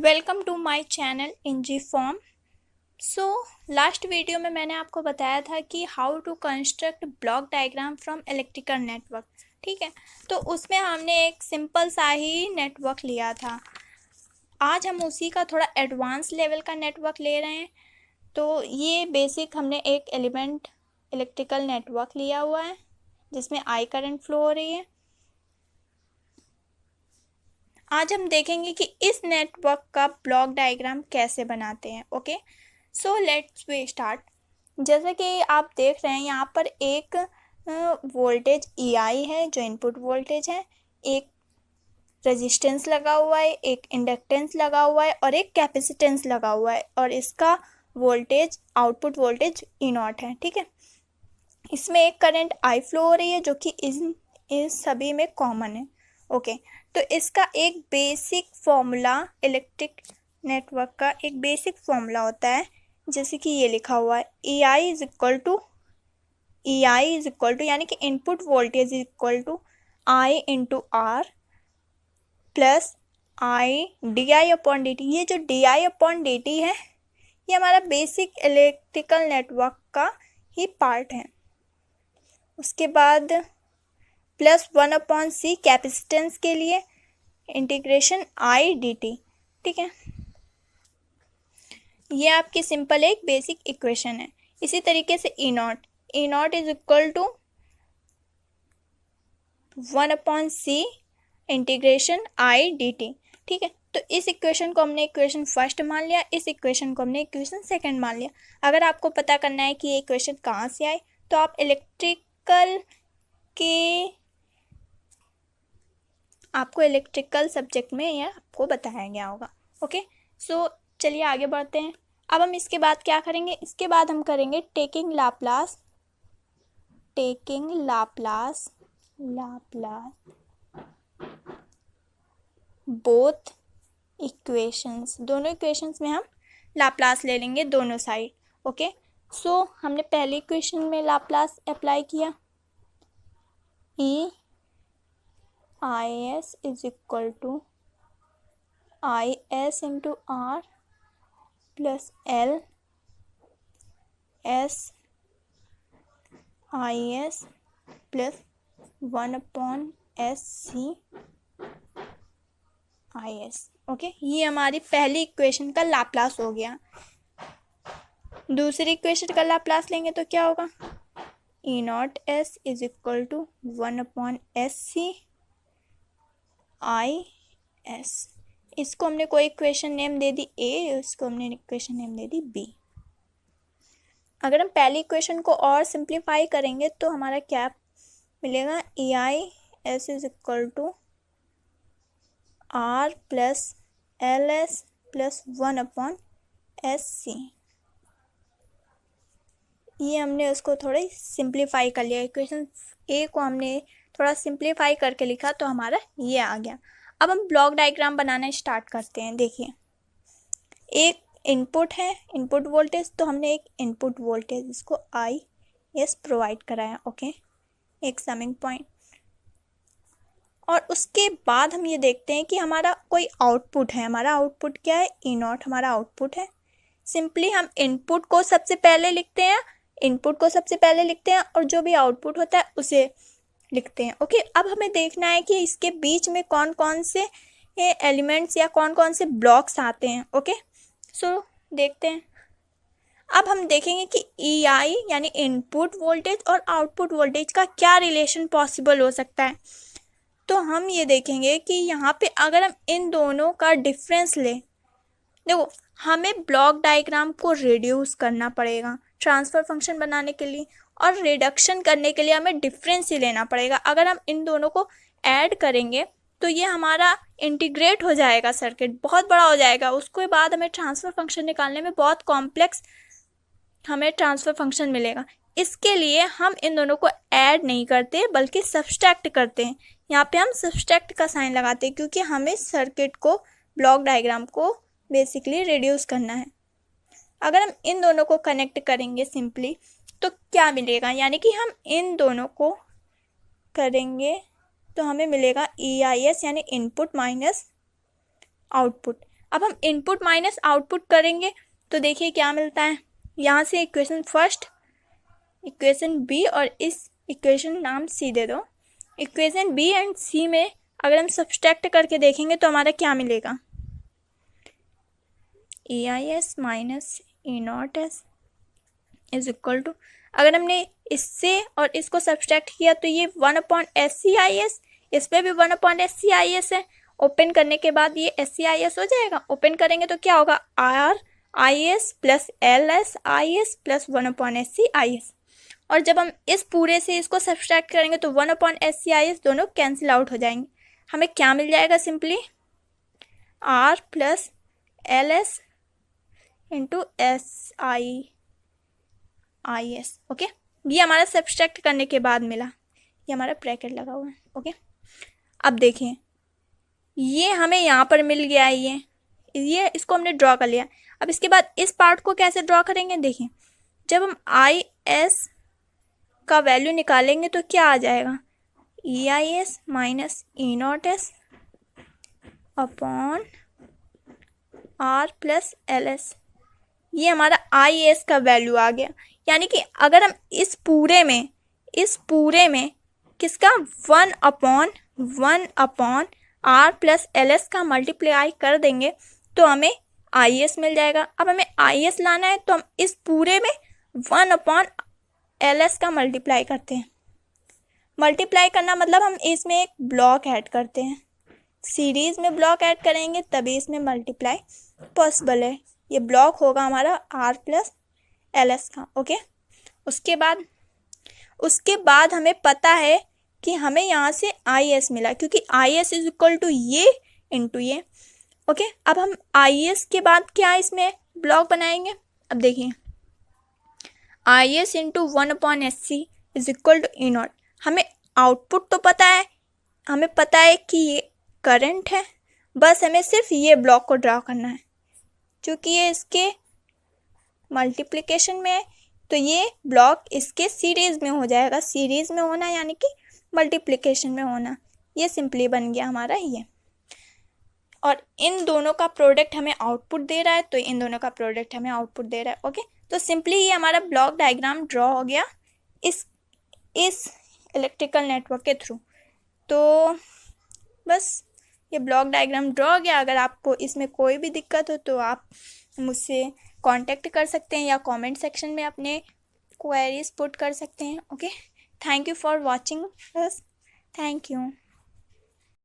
Welcome to my channel in G form. So last video में मैंने आपको बताया था कि how to construct block diagram from electrical network. ठीक है, तो उसमें हमने एक सिंपल सा ही नेटवर्क लिया था। आज हम उसी का थोड़ा एडवांस लेवल का नेटवर्क ले रहे हैं। तो ये बेसिक हमने एक एलिमेंट इलेक्ट्रिकल नेटवर्क लिया हुआ है जिसमें आई करंट फ्लो हो रही है। आज हम देखेंगे कि इस नेटवर्क का ब्लॉक डायग्राम कैसे बनाते हैं। Okay, so let's we start. जैसे कि आप देख रहे हैं यहाँ पर एक वोल्टेज EI है जो इनपुट वोल्टेज है, एक रेजिस्टेंस लगा हुआ है, एक इंडक्टेंस लगा हुआ है और एक कैपेसिटेंस लगा हुआ है और इसका वोल्टेज आउटपुट वोल्टेज E0 है। ठीक है, इसमें एक करंट I फ्लो हो रही है जो कि इस सभी में कॉमन है। ओके, तो इसका एक बेसिक फॉर्मूला इलेक्ट्रिक नेटवर्क का एक बेसिक फॉर्मूला होता है जैसे कि ये लिखा हुआ है EI इज इक्वल टू यानी कि input voltage is equal to I into R plus I DI upon dt। ये जो DI अपॉन dt है ये हमारा बेसिक इलेक्ट्रिकल नेटवर्क का ही पार्ट है। उसके बाद प्लस 1/C कैपेसिटेंस के लिए इंटीग्रेशन I dt। ठीक है, ये आपकी सिंपल एक बेसिक इक्वेशन है। इसी तरीके से E0 is equal to 1/C integration I dt। ठीक है, तो इस इक्वेशन को हमने इक्वेशन फर्स्ट मान लिया, इस इक्वेशन को हमने इक्वेशन सेकंड मान लिया। अगर आपको पता करना है कि ये इक्वेशन कहाँ से आई तो आप इलेक्ट्रिकल सब्जेक्ट में यह आपको बताया गया होगा। ओके, सो चलिए आगे बढ़ते हैं। अब हम इसके बाद क्या करेंगे, इसके बाद हम करेंगे टेकिंग लाप्लास बोथ इक्वेशंस। दोनों इक्वेशंस में हम लाप्लास ले लेंगे दोनों साइड। ओके, सो हमने पहली इक्वेशन में लाप्लास अप्लाई किया, IS is equal to IS into R plus L S IS plus 1/SC IS। Okay, ये हमारी पहली इक्वेशन का लाप्लास हो गया। दूसरी इक्वेशन का लाप्लास लेंगे तो क्या होगा, E0S is equal to 1/SC IS। इसको हमने कोई equation name they the A, इसको हमने इक्वेशन नेम दे दी B। अगर हम पहली इक्वेशन को और सिंप्लीफाई करेंगे तो हमारा क्या मिलेगा, EIS is equal to R plus LS plus 1/SC। ये हमने उसको थोड़ा सिंप्लीफाई कर लिया, इक्वेशन A को हमने थोड़ा सिंप्लीफाई करके लिखा तो हमारा ये आ गया। अब हम ब्लॉक डायग्राम बनाना स्टार्ट करते हैं। देखिए, एक इनपुट है, इनपुट वोल्टेज, तो हमने एक इनपुट वोल्टेज इसको IS प्रोवाइड कराया। ओके, एक समिंग पॉइंट। और उसके बाद हम ये देखते हैं कि हमारा कोई आउटपुट है। हमारा आउटपुट क्या है, E0 हमारा आउटपुट है। सिंपली हम इनपुट को सबसे पहले लिखते हैं और जो भी आउटपुट होता है उसे लिखते हैं। ओके, अब हमें देखना है कि इसके बीच में कौन कौन से एलिमेंट्स या कौन कौन से ब्लॉक्स आते हैं। ओके, सो देखते हैं। अब हम देखेंगे कि EI यानी इनपुट वोल्टेज और आउटपुट वोल्टेज का क्या रिलेशन पॉसिबल हो सकता है। तो हम ये देखेंगे कि यहाँ पे अगर हम इन दोनों का डिफरेंस लें, देखो हमें ब्लॉक डायग्राम को रिड्यूस करना पड़ेगा ट्रांसफर फंक्शन बनाने के लिए, और रिडक्शन करने के लिए हमें डिफरेंस ही लेना पड़ेगा। अगर हम इन दोनों को ऐड करेंगे तो ये हमारा इंटीग्रेट हो जाएगा, सर्किट बहुत बड़ा हो जाएगा। उसके बाद हमें ट्रांसफर फंक्शन निकालने में बहुत कॉम्प्लेक्स हमें ट्रांसफर फंक्शन मिलेगा। इसके लिए हम इन दोनों को ऐड नहीं करते बल्कि सब्सट्रैक्ट करते हैं। यहाँ पे हम सब्सट्रैक्ट का साइन लगाते हैं क्योंकि हमें सर्किट को, ब्लॉक डायग्राम को बेसिकली रिड्यूस करना है। अगर हम इन दोनों को कनेक्ट करेंगे सिंपली तो क्या मिलेगा, यानी कि हम इन दोनों को करेंगे तो हमें मिलेगा EIS यानी इनपुट माइनस आउटपुट। अब हम इनपुट माइनस आउटपुट करेंगे तो देखिए क्या मिलता है। यहाँ से इक्वेशन फर्स्ट, इक्वेशन बी और इस इक्वेशन नाम सी दे दो। इक्वेशन बी एंड सी में अगर हम सब्सट्रैक्ट करके देखेंगे तो हमारा क्या मिलेगा, A I S minus A naught S is equal to, अगर हमने इससे और इसको सब्सट्रैक्ट किया तो ये 1/SCIS, इसमें भी 1/SCIS है। ओपन करने के बाद ये SCIS हो जाएगा। ओपन करेंगे तो क्या होगा, RIS plus LSIS plus 1/SCIS। और जब हम इस पूरे से इसको सब्सट्रैक्ट करेंगे तो 1/SCIS दोनों कैंसिल आउट हो जाएंगे। हमें क्या मिल जाएगा, simply R plus LS into SIS। Okay, ये हमारा सब्सट्रैक्ट करने के बाद मिला, ये हमारा ब्रैकेट लगा हुआ है। ओके, अब देखिए ये हमें यहाँ पर मिल गया है, ये इसको हमने ड्रॉ कर लिया। अब इसके बाद इस पार्ट को कैसे ड्रॉ करेंगे, देखिए जब हम IS का वैल्यू निकालेंगे तो क्या आ जाएगा, EIS minus E not S upon R plus LS, ये हमारा IS का वैल्यू आ गया। यानी कि अगर हम इस पूरे में किसका 1/1/R प्लस LS का मल्टीप्लाई कर देंगे तो हमें IS मिल जाएगा। अब हमें IS लाना है तो हम इस पूरे में 1/LS का मल्टीप्लाई करते हैं। मल्टीप्लाई करना मतलब हम इसमें एक ब्लॉक ऐड करते हैं, सीरीज में ब्लॉक ऐड करेंगे तभी इसमें मल्टीप्लाई पॉसिबल है। ये ब्लॉक होगा हमारा R प्लस LS का। ओके, उसके बाद हमें पता है कि हमें यहाँ से IS मिला क्योंकि IS इज इक्वल टू ये इंटू ये। ओके, अब हम IS के बाद क्या इसमें ब्लॉक बनाएंगे, अब देखिए IS into 1/SC is equal to E not. हमें आउटपुट तो पता है, हमें पता है कि ये करंट है, बस हमें सिर्फ ये ब्लॉक को ड्रा करना है। क्योंकि ये इसके मल्टीप्लिकेशन में है तो ये ब्लॉक इसके सीरीज में हो जाएगा। सीरीज में होना यानी कि मल्टीप्लिकेशन में होना, ये सिंपली बन गया हमारा ये। और इन दोनों का प्रोडक्ट हमें आउटपुट दे रहा है तो इन दोनों का प्रोडक्ट हमें आउटपुट दे रहा है। ओके, तो सिंपली ये हमारा ब्लॉक डायग्राम ड्रॉ हो गया इस इलेक्ट्रिकल नेटवर्क के थ्रू। तो बस ये ब्लॉक डायग्राम ड्रॉ हो गया। अगर आपको इसमें कोई भी दिक्कत हो तो आप मुझसे कांटेक्ट कर सकते हैं या कमेंट सेक्शन में अपने क्वेरीज पुट कर सकते हैं। Okay, thank you for watching us, thank you.